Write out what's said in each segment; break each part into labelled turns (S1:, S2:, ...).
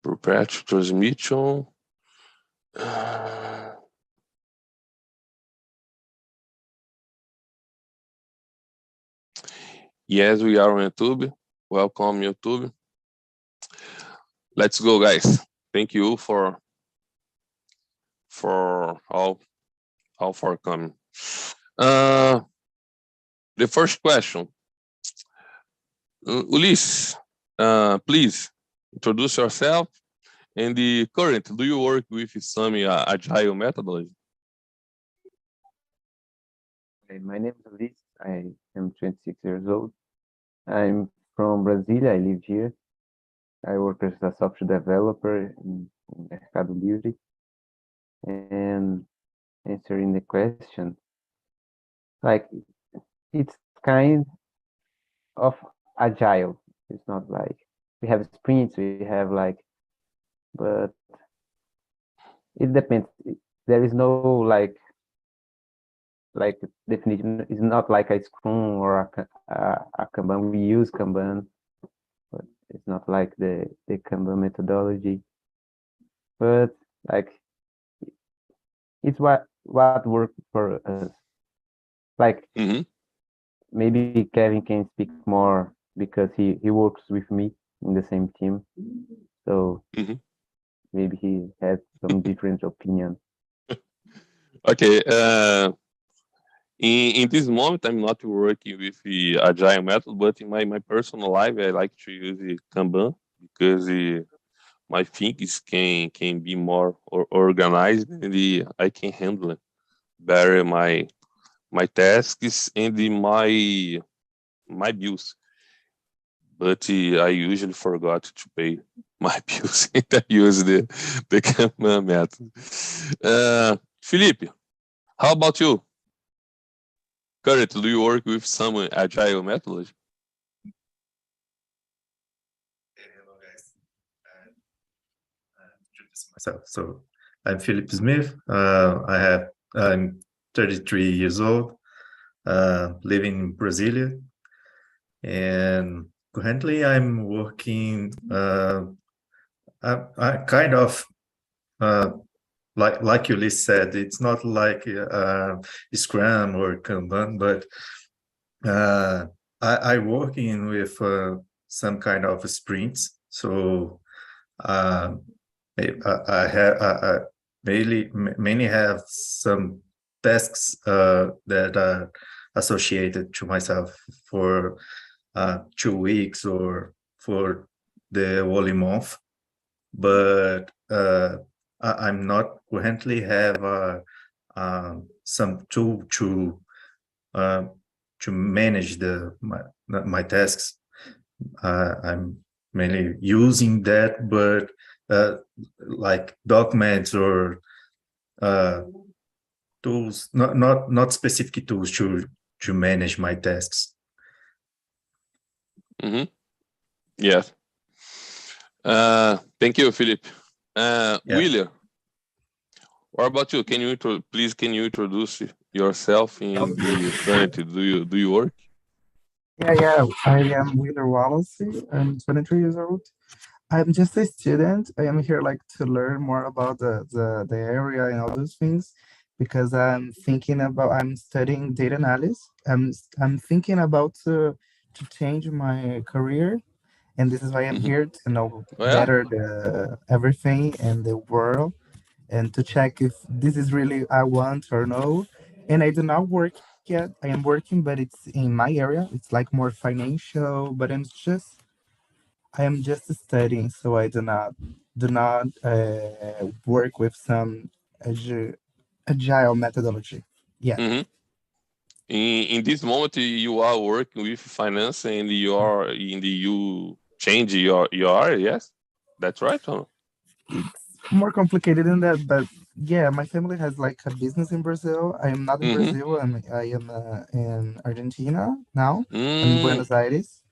S1: Perpetual transmission. Yes, we are on YouTube. Welcome, YouTube. Let's go, guys. Thank you for all for coming. The first question, Ulisses, please introduce yourself. And the current, do you work with some agile methodology?
S2: My name is Ulisses. I am 26 years old. I'm from Brazil. I live here. I work as a software developer in Mercado Livre. And answering the question, like, it's kind of agile. It's not like we have sprints, we have like, but it depends. There is no like definition. It's not like a Scrum or a Kanban. We use Kanban, but it's not like the Kanban methodology. But like, it's what works for us. Like, maybe Kevin can speak more because he works with me in the same team. So maybe he has some different opinion.
S1: Okay. In this moment, I'm not working with the agile method, but in my personal life, I like to use the Kanban because my thinkings can be more organized and I can handle better my tasks and my bills. But I usually forgot to pay my bills and I use the Kanban method. Felipe, how about you? Currently, do you work with some agile methodology?
S3: Hello, guys. Introduce myself. So I'm Philip Smith. I'm 33 years old, living in Brasilia, and currently I'm working. I kind of like Ulysse said, it's not like Scrum or Kanban, but I working with some kind of sprints. So I have many have some tasks that are associated to myself for 2 weeks or for the whole month, but I'm not currently have some tool to manage my tasks. I'm mainly using that, but like documents or tools, not specific tools to manage my tasks.
S1: Yes. Thank you, Philip. William, what about you? Can you introduce yourself in the current? Do you work?
S4: Yeah. I am Wheeler Wallace. I'm 23 years old. I'm just a student. I am here like to learn more about the area and all those things because I'm studying data analysis. I'm thinking about to change my career, and this is why I'm here to know better everything in the world and to check if this is really I want or no. And I do not work yet. I am working, but it's in my area. It's like more financial, but I am just studying, so I do not work with some agile methodology. Yeah.
S1: In this moment, you are working with finance, and you change your area. Yes, that's right. Huh?
S4: It's more complicated than that, but yeah, my family has like a business in Brazil. I am not in Brazil. I am in Argentina now. I'm in Buenos Aires.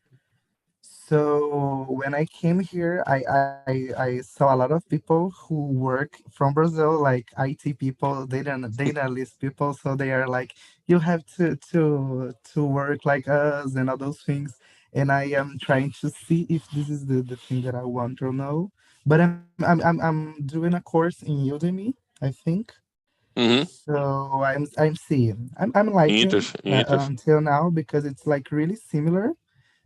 S4: So when I came here, I saw a lot of people who work from Brazil, like IT people, data analyst people. So they are like, you have to work like us and all those things. and I am trying to see if this is the thing that I want or no. But I'm doing a course in Udemy, I think.
S1: Mm-hmm.
S4: So I'm seeing. I'm liking
S1: Interesting.
S4: until now because it's like really similar.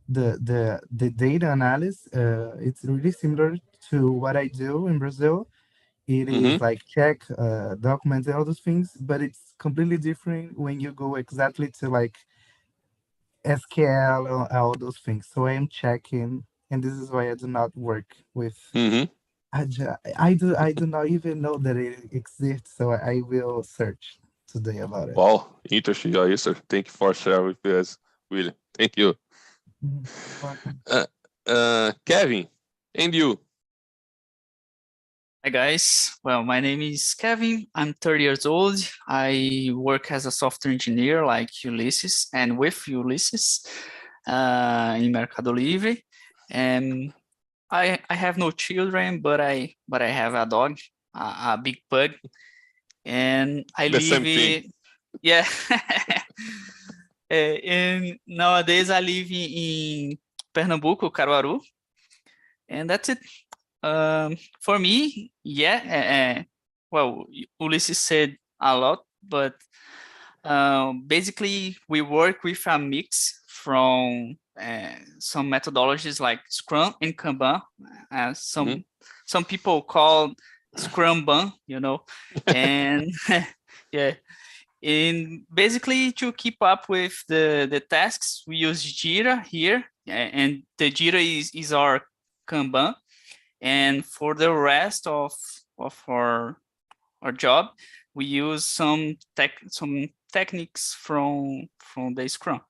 S4: The data analysis, it's really similar to what I do in Brazil. It is
S1: Mm-hmm.
S4: like check documents and all those things, but it's completely different when you go exactly to like SQL or all those things. So I am checking, and this is why I do not work with
S1: Mm-hmm.
S4: Agile. I do not even know that it exists, so I will search today about it.
S1: Wow, interesting. Yeah, yes, sir. Thank you for sharing with us, William. Thank you.
S4: Mhm. Welcome.
S1: Kevin, and you?
S5: Hi guys. Well, my name is Kevin. I'm 30 years old. I work as a software engineer like Ulysses and with Ulysses in Mercado Livre. And I have no children, but I have a dog, a big pug, and I
S1: The
S5: live
S1: same thing.
S5: yeah. And nowadays I live in Pernambuco, Caruaru, and that's it. For me, yeah. Well, Ulysses said a lot, but basically we work with a mix from some methodologies like Scrum and Kanban. Some people call Scrum Ban, and yeah. And basically to keep up with the tasks, we use Jira here, and the Jira is our Kanban. And for the rest of our job, we use some techniques from the Scrum,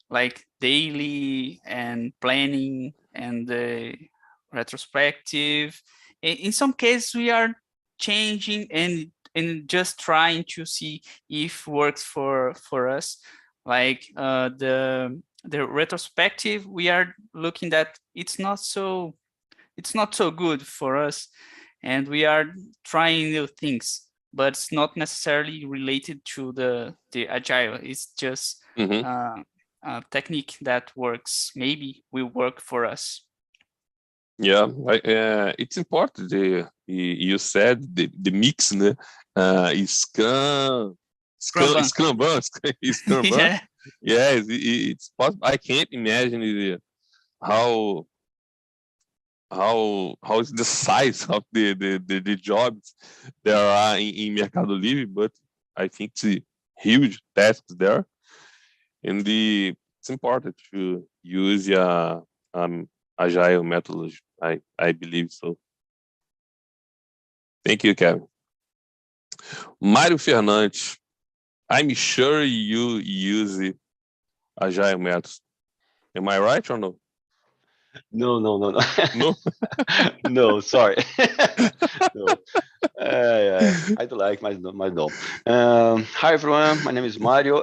S5: like daily and planning and the retrospective. In some cases, we are changing and just trying to see if works for us. Like the retrospective, we are looking that it's not so good for us, and we are trying new things, but it's not necessarily related to the agile. It's just
S1: Mm-hmm.
S5: a technique that works, maybe will work for us.
S1: Yeah, it's important. You said the mix, né?
S5: Scrum.
S1: Scrum.
S5: Yeah.
S1: Yes, it's possible. I can't imagine how how is the size of the jobs there are in Mercado Livre, but I think it's huge tasks there, and it's important to use agile methodology. I believe so. Thank you, Kevin. Mário Fernandes, I'm sure you use agile methods. Am I right or no?
S6: No.
S1: No?
S6: No, sorry. No. I do like, mas no. Hi, everyone. My name is Mario.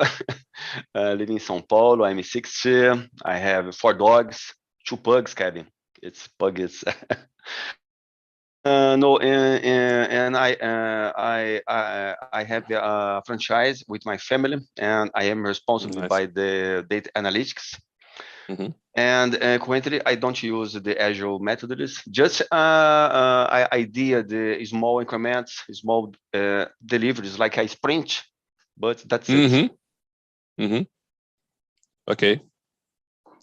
S6: Living in São Paulo. I'm 60. I have 4 dogs, 2 pugs, Kevin. Pug is... No, and I have a franchise with my family, and I am responsible
S1: Nice.
S6: by the data analytics.
S1: Mhm.
S6: And currently, I don't use the Agile methodologies. Just idea the small increments, small deliveries, like a sprint, but that's it.
S1: Mm-hmm. Mm-hmm. Okay.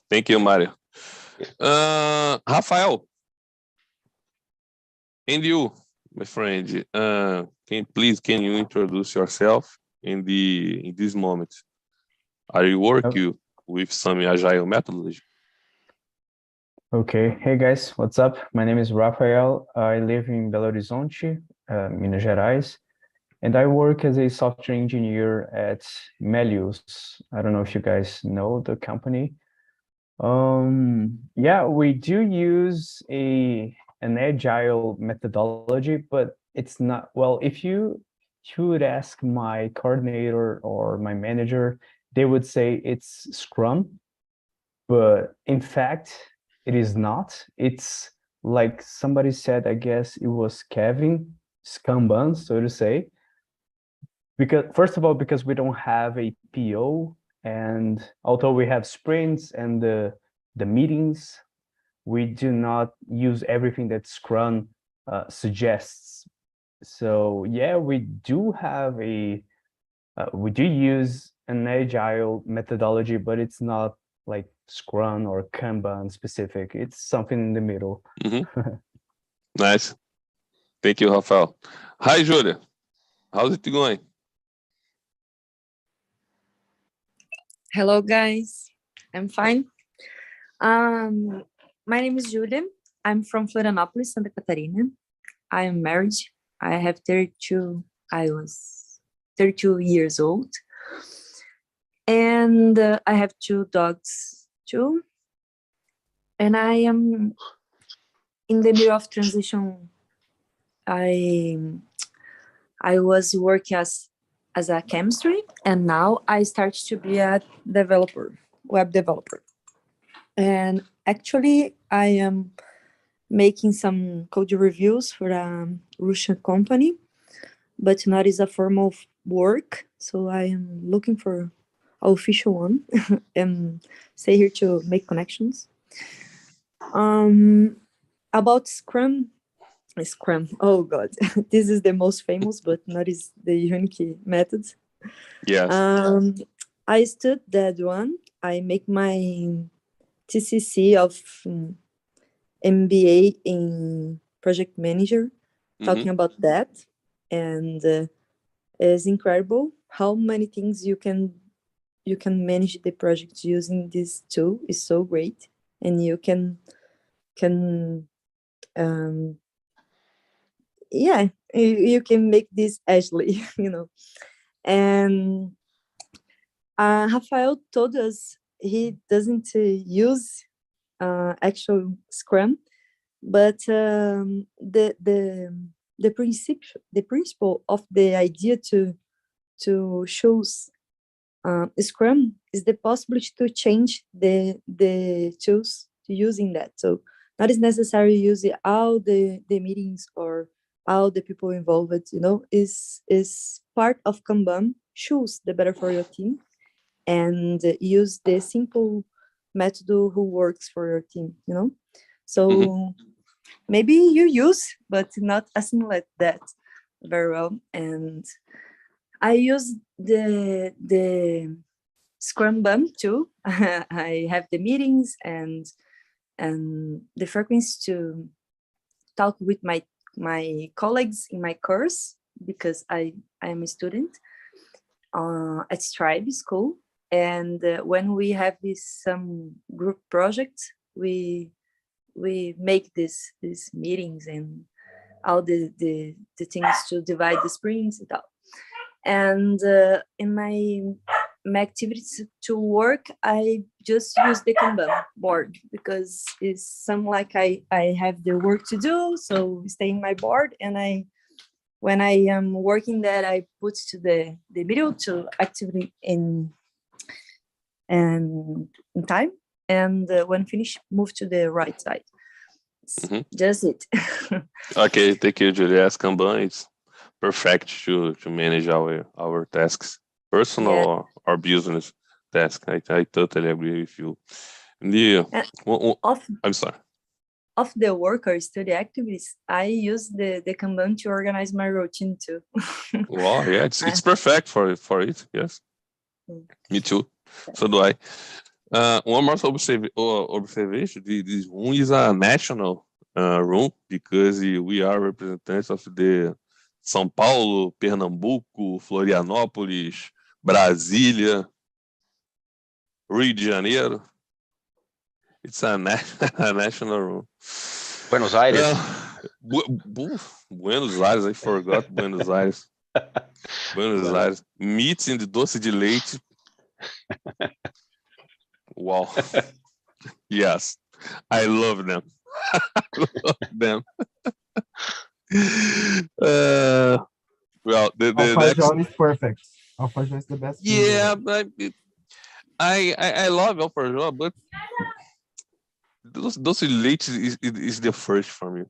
S1: Thank you, Mario. Rafael, and you, my friend, can you introduce yourself in this moment? Are you working with some agile methodology?
S7: Okay. Hey guys, what's up? My name is Rafael. I live in Belo Horizonte, Minas Gerais, and I work as a software engineer at Melius. I don't know if you guys know the company. Yeah, we do use an agile methodology, but it's not, well, if you would ask my coordinator or my manager, they would say it's Scrum, but in fact, it is not. It's like somebody said, I guess it was Kevin, Kanban, so to say. Because first of all, because we don't have a PO, and although we have sprints and the the meetings. We do not use everything that Scrum suggests. So yeah, we do have we do use an agile methodology, but it's not like Scrum or Kanban specific. It's something in the middle.
S1: Nice. Thank you, Rafael. Hi, Julia. How's it going?
S8: Hello, guys. I'm fine. My name is Julia. I'm from Florianópolis, Santa Catarina. I am married. I have 32. I was 32 years old. And I have 2 dogs too. And I am in the middle of transition. I was working as a chemistry, and now I start to be a developer, web developer. And actually, I am making some code reviews for a Russian company, but not as a formal work. So I am looking for an official one and stay here to make connections. About Scrum. Oh God, this is the most famous, but not is the unique method.
S1: Yes.
S8: I studied that one. I make my TCC of MBA in project manager, talking about that, and it's incredible how many things you can manage the project using this tool. Is so great, and you can yeah, you can make this Ashley, And Rafael told us he doesn't use actual Scrum, but the principle of the idea to choose Scrum is the possibility to change the tools to using that. So not is necessary using all the meetings or all the people involved, is part of Kanban. Choose the better for your team and use the simple method who works for your team, So maybe you use, but not assimilate that very well. And I use the Scrum Bum too. I have the meetings and the frequency to talk with my colleagues in my course, because I am a student at Stripe School. And when we have some group projects, we make these meetings and all the things to divide the sprints and all. And in my activities to work, I just use the Kanban board, because it's some like I have the work to do, so stay in my board, and when I am working that, I put to the middle to activity in time, and when finished, move to the right side. Just it.
S1: Okay, thank you, Julia. Yes, Kanban is perfect to manage our tasks, personal or business task. I totally agree with you. I'm sorry.
S8: Of the work or study activities, I use the Kanban to organize my routine too.
S1: Wow, yeah, it's perfect for it. Yes, me too. So do I. One more observation: this room is a national room, because we are representatives of the São Paulo, Pernambuco, Florianópolis, Brasília, Rio de Janeiro. It's a national room.
S6: Buenos Aires.
S1: Buenos Aires, I forgot Buenos Aires. Buenos Aires. Meats in the doce de leite. Wow. Yes. I love them. I love them. Well, the
S4: Alfajor is perfect. Alfajor is the best.
S1: Yeah, but I love alfajor, but those late is the first for me.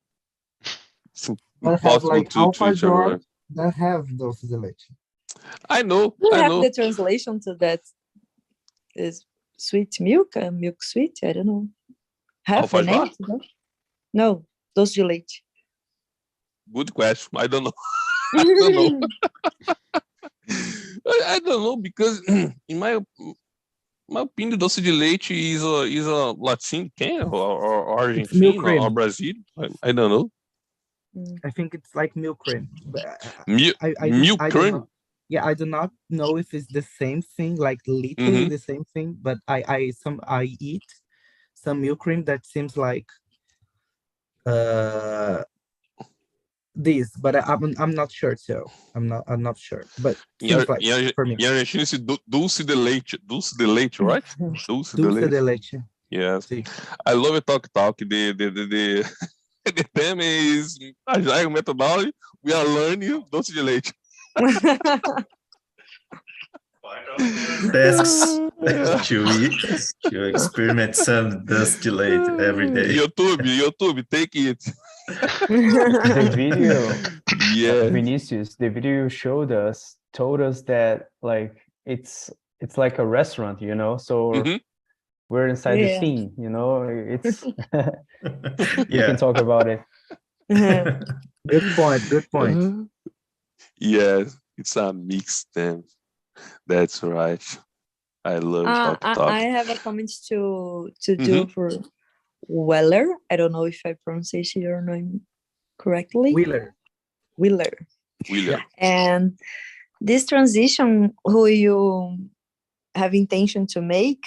S1: It's impossible to
S4: alfajor that have those leite.
S1: I know.
S8: You
S1: I
S8: have
S1: know.
S8: the translation to that is sweet milk, milk sweet. I don't know. Have the name?
S1: Alfajor?
S8: No, doce de leite.
S1: Good question. I don't know. I don't know. I don't know because in my opinion, doce de leite is a Latin can or
S4: It's milk
S1: Argentina or
S4: cream.
S1: Brazil. I don't know.
S4: I think it's like milk cream. But
S1: Milk
S4: I do
S1: cream.
S4: not. Yeah, I do not know if it's the same thing, like literally the same thing. But I eat some milk cream that seems like this, but I'm not sure. So I'm not sure. But seems like for me.
S1: In Argentina, it's dulce de leite. Dulce de leite, right? Dulce de
S4: Dulce
S1: leite.
S4: de leite.
S1: Yes.
S4: See.
S1: I love it. Talk. The theme is Agile methodology. We are learning dulce de leite.
S3: Tasks to experiment some dust delayed every day.
S1: YouTube, take it.
S7: The video,
S1: Yeah.
S7: Vinicius, the video told us that like it's like a restaurant, you know. So we're inside the scene, you know. It's we can talk about it.
S4: Good point.
S1: Yes, it's a mixed thing. That's right. I love talk.
S8: I have a comment to do for Weller. I don't know if I pronounce your name correctly. Wheeler.
S1: Yeah.
S8: And this transition who you have intention to make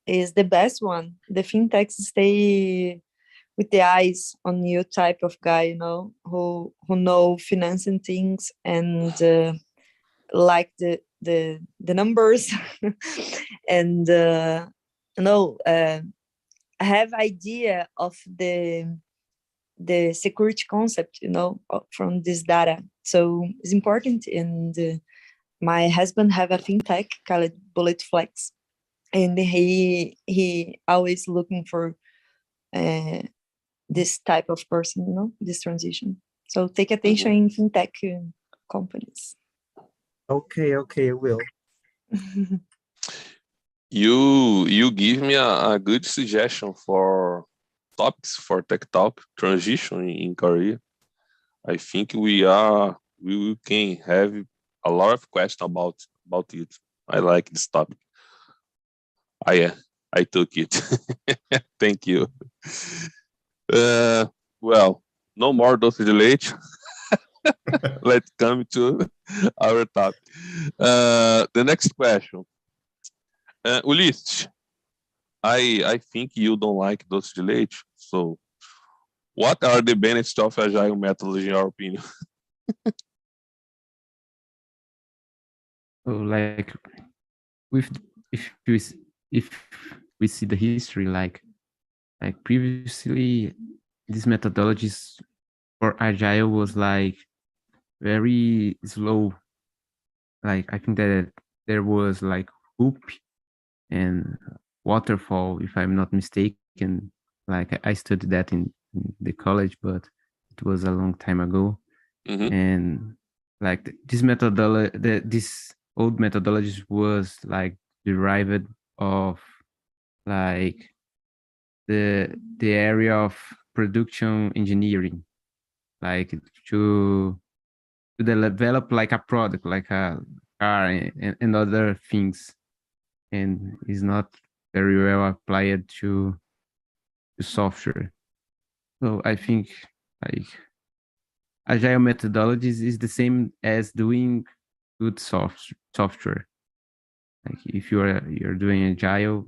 S8: is the best one. The fintechs stay with the eyes on you type of guy, you know, who know financing things and like the numbers and have idea of the security concept, you know, from this data. So it's important. And my husband have a fintech called Bullet Flex, and he always looking for this type of person, you know, this transition. So take attention in fintech companies.
S4: Okay, I will.
S1: You give me a good suggestion for topics for tech talk transition in career. I think we can have a lot of questions about it. I like this topic. I took it. Thank you. Well, no more doce de leite. Let's come to our topic. The next question. Ulisses, I think you don't like doce de leite. So, what are the benefits of agile methods in your opinion?
S9: So, like, if we see the history, like previously, these methodologies for agile was like very slow. Like I think that there was like hoop and waterfall, if I'm not mistaken. Like I studied that in the college, but it was a long time ago. And like this methodology, this old methodologies was like derived of like the area of production engineering, like to develop like a product, like a car and other things, and is not very well applied to software. So I think like agile methodologies is the same as doing good software. Like if you're doing agile,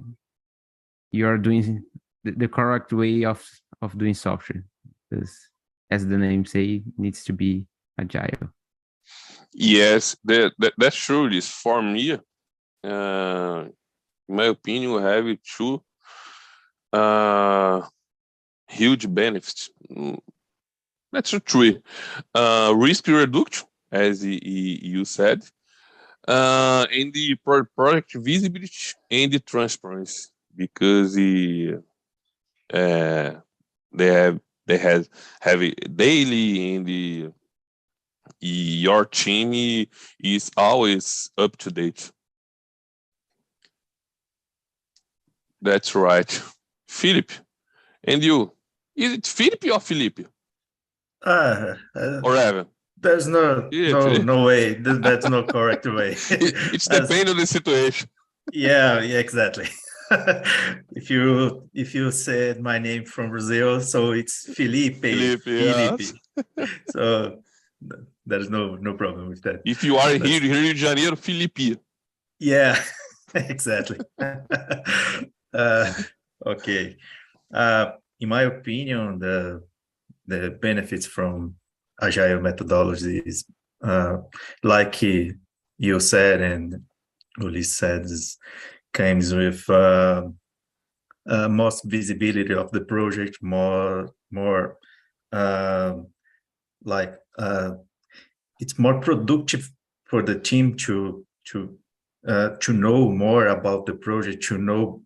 S9: you are doing the correct way of doing software, because as the name say, needs to be agile.
S1: Yes, that's true. This for me, in my opinion, we have two huge benefits. That's true. Risk reduction, as you said, and the product visibility and the transparency, because they have it daily, and your team is always up to date. That's right. Philip, And you? Is it Felipe or Felipe? Or Evan?
S3: There's no way. That's no correct way.
S1: It's depending on the situation.
S3: Yeah, exactly. If you said my name from Brazil, so it's Felipe.
S1: Felipe, yes.
S3: So there's no problem with that.
S1: If you are in Rio de Janeiro, Felipe.
S3: Yeah, exactly. Okay. In my opinion, the benefits from Agile methodologies, like you said and Ulis said, comes with most visibility of the project, more it's more productive for the team to know more about the project, to know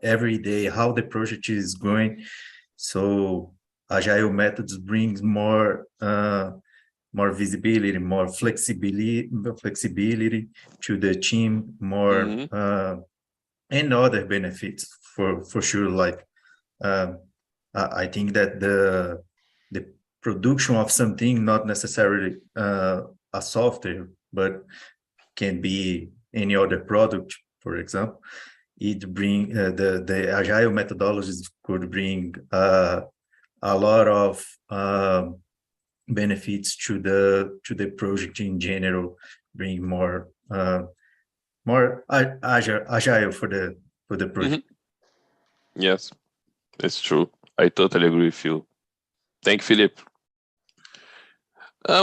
S3: every day how the project is going. So Agile methods brings more visibility, more flexibility to the team, more and other benefits for sure. Like I think that the production of something, not necessarily a software, but can be any other product, for example, it bring the Agile methodologies could bring a lot of benefits to the project in general, bring more agile for the project.
S1: Yes, it's true. I totally agree with you. Thank you, Philip.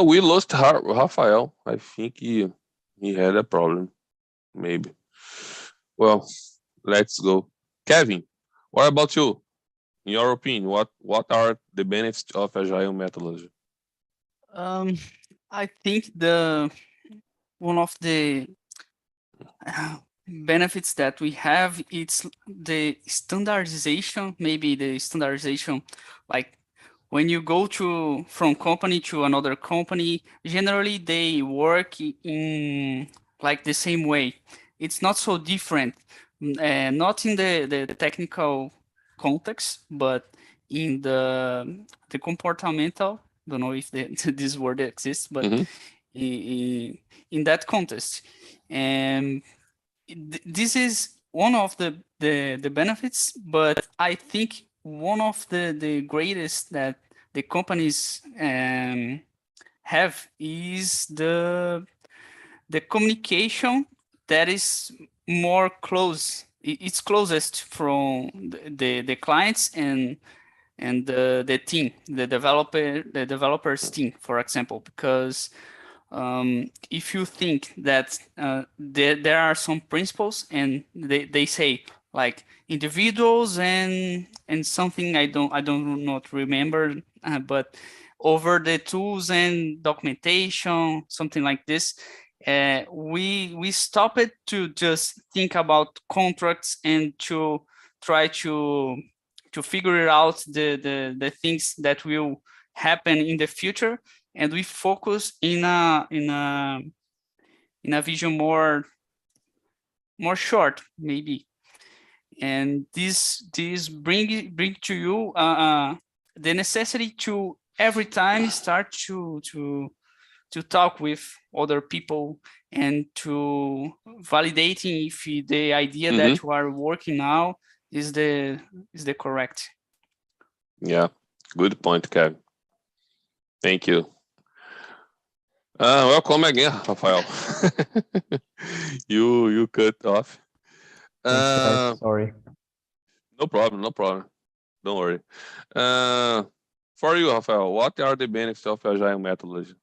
S1: We lost Rafael. I think he had a problem, maybe. Well, let's go. Kevin, what about you? In your opinion, what are the benefits of Agile methodology?
S5: I think one of the benefits that we have, it's the standardization. Maybe the standardization, like when you go from company to another company, generally they work in like the same way. It's not so different, not in the technical context, but in the comportamental. Don't know if this word exists, but in that context. And this is one of the benefits, but I think one of the greatest that the companies have is the communication that is more close. It's closest from the clients and the team, the developers team, for example, because if you think that there are some principles and they say like individuals and something I don't not remember, but over the tools and documentation, something like this, we stop it to just think about contracts and to try to figure out the things that will happen in the future, and we focus in a vision more short, maybe. And this bring to you the necessity to every time start to talk with other people and to validating if the idea that you are working now is the correct.
S1: Yeah, good point, Kevin. Thank you. Welcome again, Rafael. you cut off.
S7: Sorry.
S1: No problem. Don't worry. For you, Rafael, what are the benefits of Agile methodology?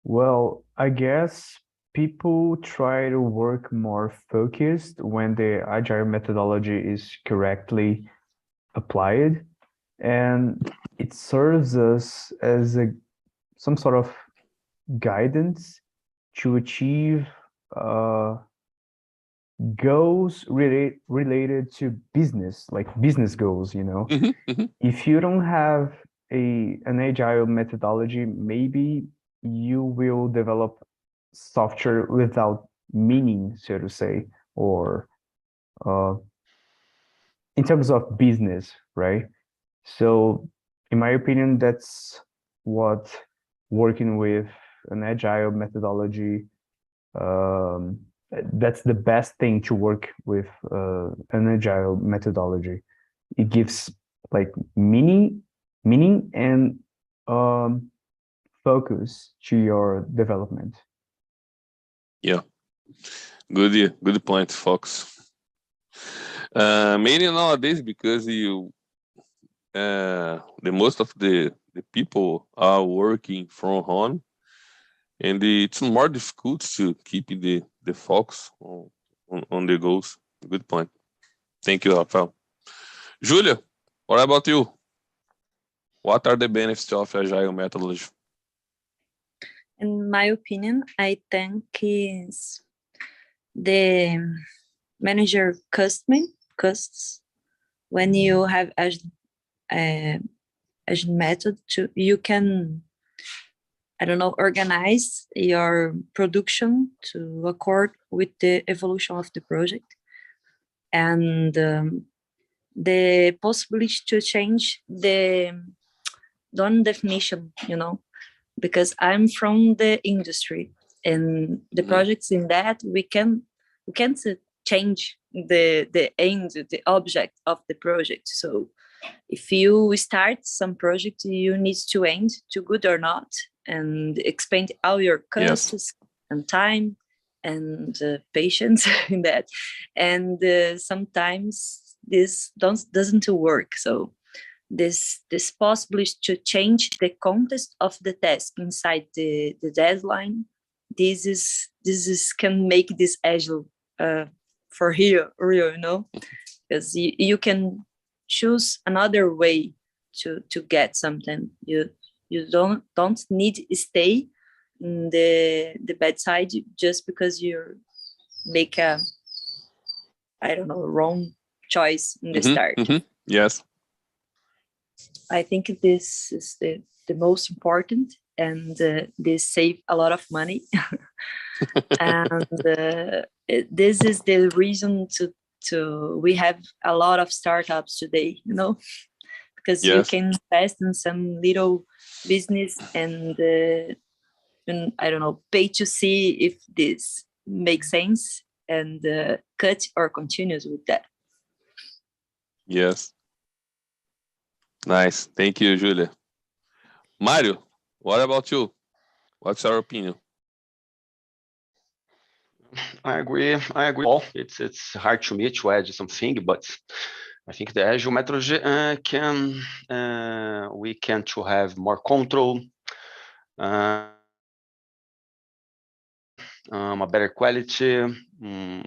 S7: Well, I guess people try to work more focused when the Agile methodology is correctly applied, and it serves us as some sort of guidance to achieve goals related to business, like business goals, you know. If you don't have an Agile methodology, maybe you will develop software without meaning, so to say, or in terms of business, right? So in my opinion, that's what working with an agile methodology, that's the best thing to work with an agile methodology. It gives like meaning and focus to your development.
S1: Yeah, good point, Fox. Mainly nowadays because the most of the people are working from home, and it's more difficult to keep the focus on the goals. Good point. Thank you, Rafael. Julia, what about you? What are the benefits of Agile methodology?
S8: In my opinion, I think is the manager costs when you have Agile method you can, I don't know, organize your production to accord with the evolution of the project, and the possibility to change the done definition, because I'm from the industry, and the projects in that we can't change the end, the object of the project. So if you start some project, you need to end to good or not, and expend all your costs and time and patience in that. And sometimes this doesn't work. So this possibility to change the context of the task inside the deadline, this is can make this agile for real, because you can choose another way to get something. You don't need to stay in the bad side just because you make a, I don't know, wrong choice in the start.
S1: Yes.
S8: I think this is the most important, and this save a lot of money. And this is the reason to we have a lot of startups today, because you can invest in some little business and I don't know, pay to see if this makes sense, and cut or continues with that.
S1: Yes. Nice. Thank you, Julia. Mario, what about you? What's your opinion?
S6: I agree. Paul, it's hard to me to add something, but I think the Agile methodology we can to have more control, a better quality,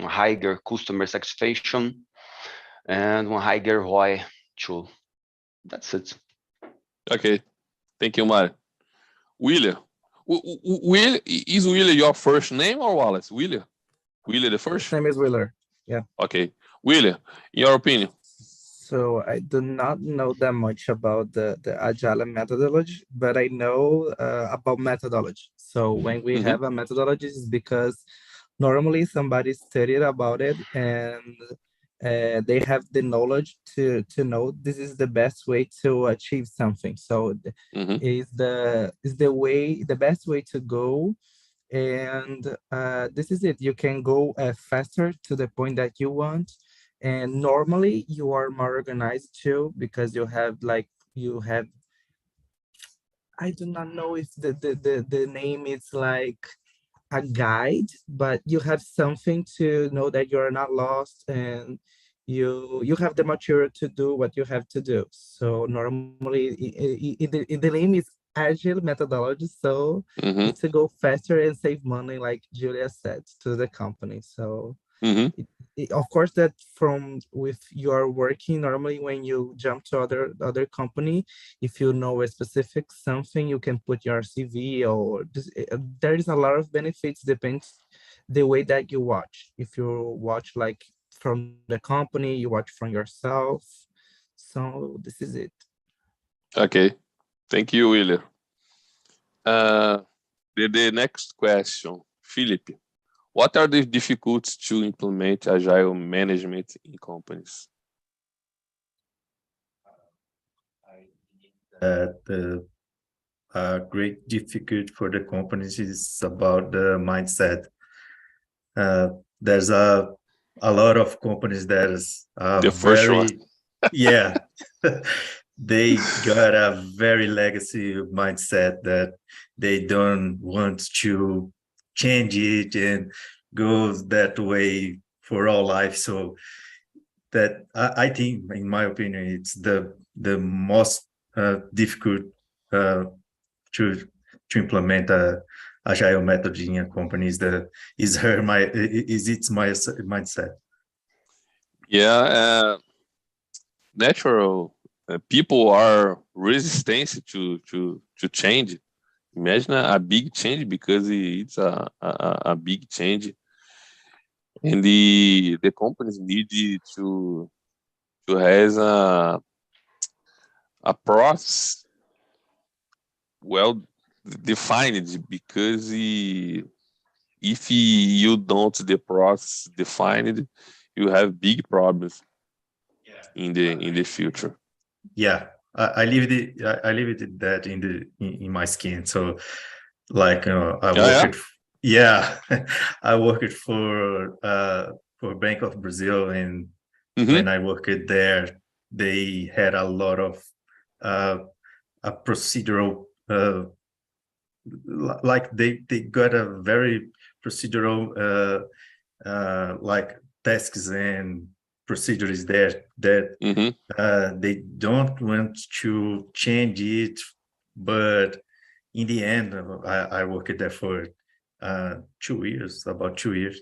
S6: higher customer satisfaction, and one higher ROI too. That's it.
S1: Okay. Thank you, Mario. William. Is William your first name or Wallace? William the first?
S4: His name is Wheeler. Yeah.
S1: Okay. William, in your opinion?
S4: So I do not know that much about the Agile methodology, but I know about methodology. So when we have a methodology, it's because normally somebody studied about it, and they have the knowledge to know this is the best way to achieve something. So is the best way to go, and this is it. You can go faster to the point that you want, and normally you are more organized too, because you have I do not know if the name is like a guide, but you have something to know that you're not lost, and you have the material to do what you have to do. So normally the name is Agile methodology, so it's to go faster and save money, like Julia said, to the company. So of course, that from with your working normally, when you jump to other company, if you know a specific something, you can put your CV, or there is a lot of benefits, depends the way that you watch. If you watch like from the company, you watch from yourself. So this is it.
S1: Okay. Thank you, William. The next question, Philip. What are the difficulties to implement Agile management in companies?
S3: the great difficulty for the companies is about the mindset. There's a lot of companies that is
S1: The first one.
S3: yeah, they got a very legacy mindset that they don't want to change it and go that way for all life. So that I think, in my opinion, it's the most difficult to implement a agile method in companies. That is its mindset.
S1: Yeah, natural people are resistant to change. Imagine a big change, because it's a big change, and the companies need to has a process well defined, because if you don't the process defined, you have big problems in the future.
S3: Yeah, I lived that in my skin. So, like, I worked. Yeah, I worked for Bank of Brazil, and when I worked there, they had a lot of a procedural, like they got a very procedural like tasks and procedures there that they don't want to change it. But in the end, I worked there for 2 years, about 2 years,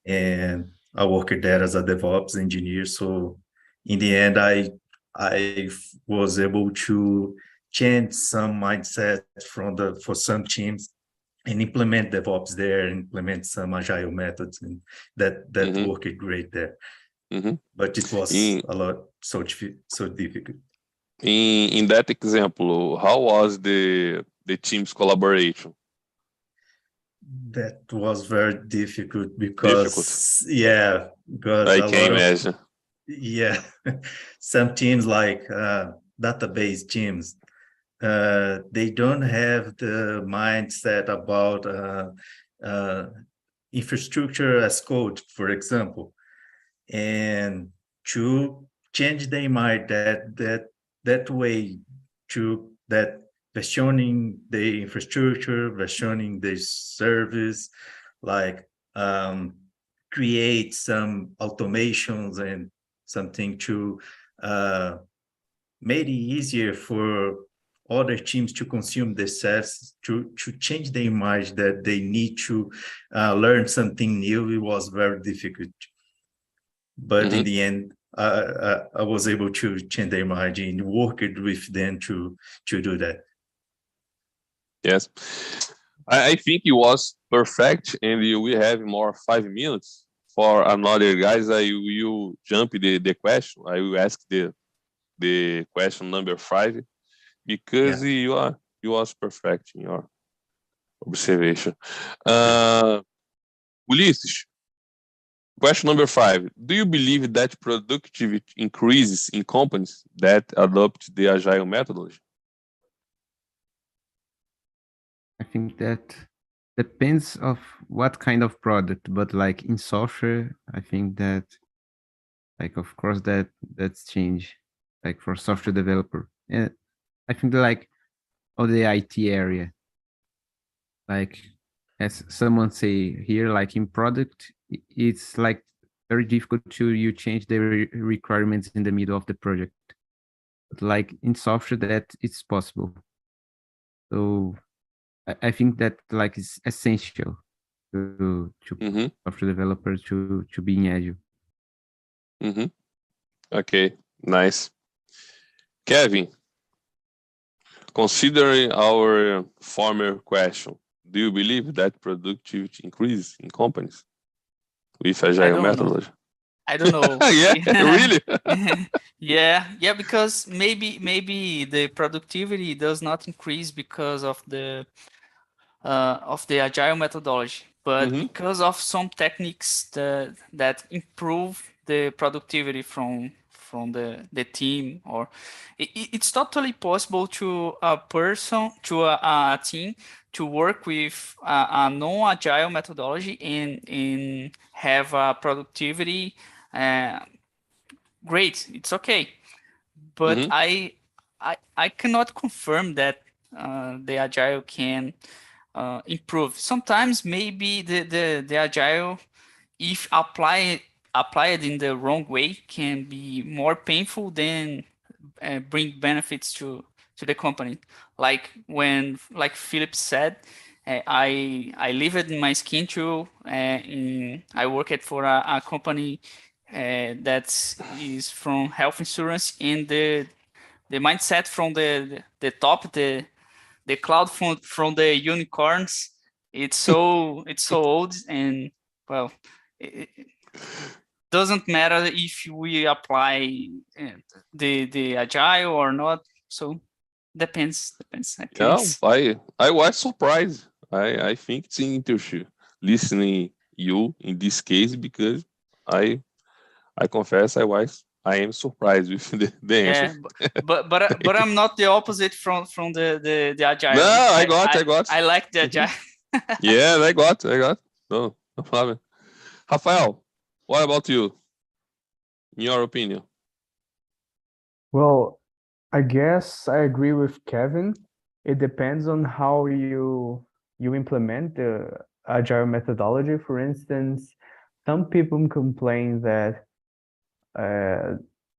S3: and I worked there as a DevOps engineer. So in the end, I was able to change some mindset for some teams and implement DevOps there, implement some agile methods, and that worked great there. But it was a lot so difficult.
S1: In that example, how was the team's collaboration?
S3: That was very difficult because yeah, because
S1: I can imagine.
S3: Yeah, some teams like database teams, they don't have the mindset about infrastructure as code, for example, and to change their mind that way, to that versioning the infrastructure, versioning the service, like create some automations and something to make it easier for other teams to consume the service, to change the image that they need to learn something new. It was very difficult. But in the end, I was able to change their mind and worked with them to do that.
S1: Yes, I think it was perfect, and we have more 5 minutes for another guys. I will jump the question. I will ask the question number 5, because you was perfect in your observation. Ulisses, question number 5. Do you believe that productivity increases in companies that adopt the agile methodology?
S9: I think that depends of what kind of product, but like in software, I think that, like, of course that's change, like for software developer. And I think that, like, all the IT area, like as someone say here, like in product, it's like very difficult to you change the requirements in the middle of the project. But like in software, that it's possible. So I think that, like, it's essential to software developers to be in Agile.
S1: Okay, nice. Kevin, considering our former question, do you believe that productivity increases in companies with agile methodology?
S5: I don't know.
S1: Yeah, really?
S5: yeah, because maybe the productivity does not increase because of the agile methodology, but because of some techniques that improve the productivity from from the team, or it's totally possible to a person, to a team, to work with a non-agile methodology and have a productivity. Great, it's okay, but I cannot confirm that the agile can improve. Sometimes maybe the agile, if applied in the wrong way, can be more painful than bring benefits to the company. Like Philip said, I lived in my skin too. I worked for a company that is from health insurance, and the mindset from the top, the cloud from the unicorns, it's so old, and well, it doesn't matter if we apply the agile or not. So depends. I think
S1: I was surprised. I think it's interesting listening you in this case, because I confess I am surprised with the answer.
S5: But I'm not the opposite from the agile.
S1: No, I got.
S5: I like the agile.
S1: Yeah, I got. No problem. Rafael, what about you? In your opinion?
S7: Well, I guess I agree with Kevin. It depends on how you implement the agile methodology. For instance, some people complain that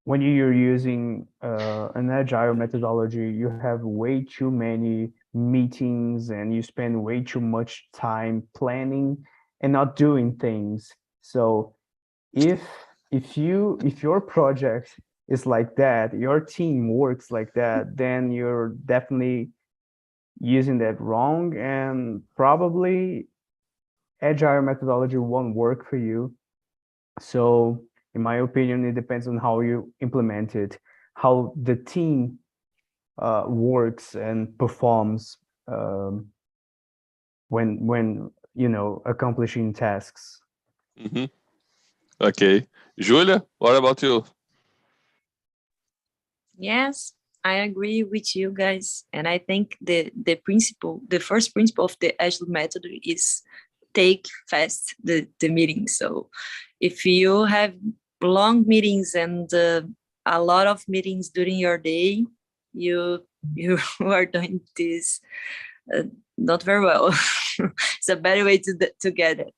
S7: when you're using an agile methodology, you have way too many meetings and you spend way too much time planning and not doing things. So if your project is like that, your team works like that, then you're definitely using that wrong, and probably agile methodology won't work for you. So in my opinion, it depends on how you implement it, how the team works and performs when accomplishing tasks.
S1: Okay, Julia, what about you?
S8: Yes, I agree with you guys, and I think the first principle of the Agile method is take fast the meeting. So if you have long meetings and a lot of meetings during your day, you are doing this not very well. It's a better way to get it.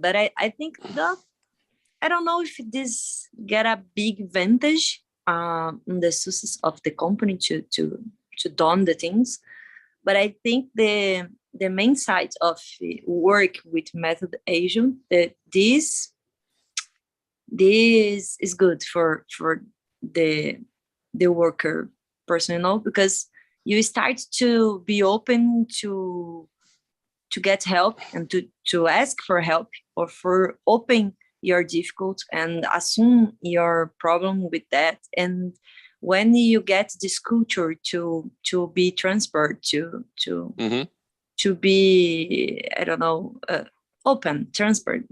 S8: But I think I don't know if this get a big advantage in the success of the company to done the things, but I think the main side of work with method Agile, that this is good for the worker person, because you start to be open to get help and to ask for help, or for open your difficult and assume your problem with that. And when you get this culture to be transferred, to be, I don't know, open, transferred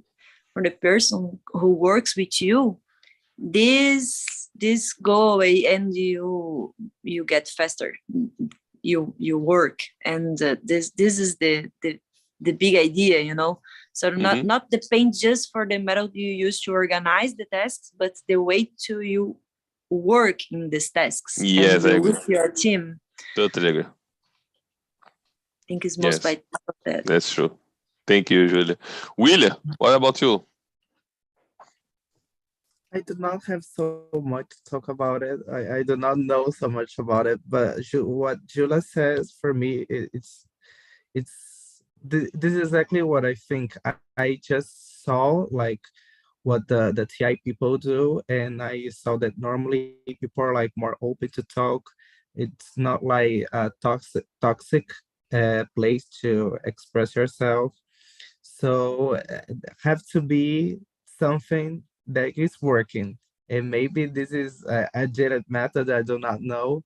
S8: for the person who works with you, this go away, and you get faster. You work, and this is the big idea, So not depend just for the method you use to organize the tasks, but the way to you work in these tasks.
S1: Yes, I agree.
S8: With your team.
S1: Totally agree.
S8: I think it's most vital of that.
S1: That's true. Thank you, Julia. William, what about you?
S4: I do not have so much to talk about it. I do not know so much about it, but what Julia says, for me, this is exactly what I think. I just saw like what the TI people do, and I saw that normally people are like more open to talk. It's not like a toxic place to express yourself. So have to be something that is working, and maybe this is a agile method, I do not know.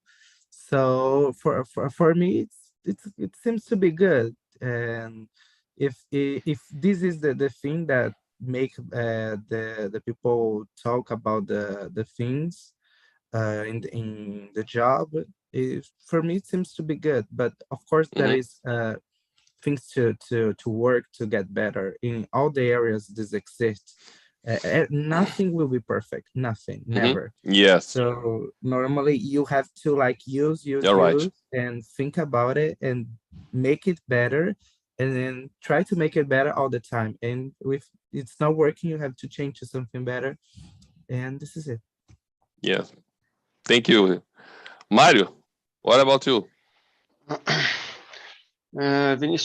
S4: So for me, it seems to be good. And if this is the thing that make the people talk about the things in the job, for me it seems to be good. But of course there is things to work to get better in all the areas this exists. Nothing will be perfect, nothing, never.
S1: Yes.
S4: So normally you have to like use
S1: Right.
S4: and think about it and make it better, and then try to make it better all the time. And if it's not working, you have to change to something better. And this is it.
S1: Yes. Thank you. Mario, what about you?
S6: Vinicius,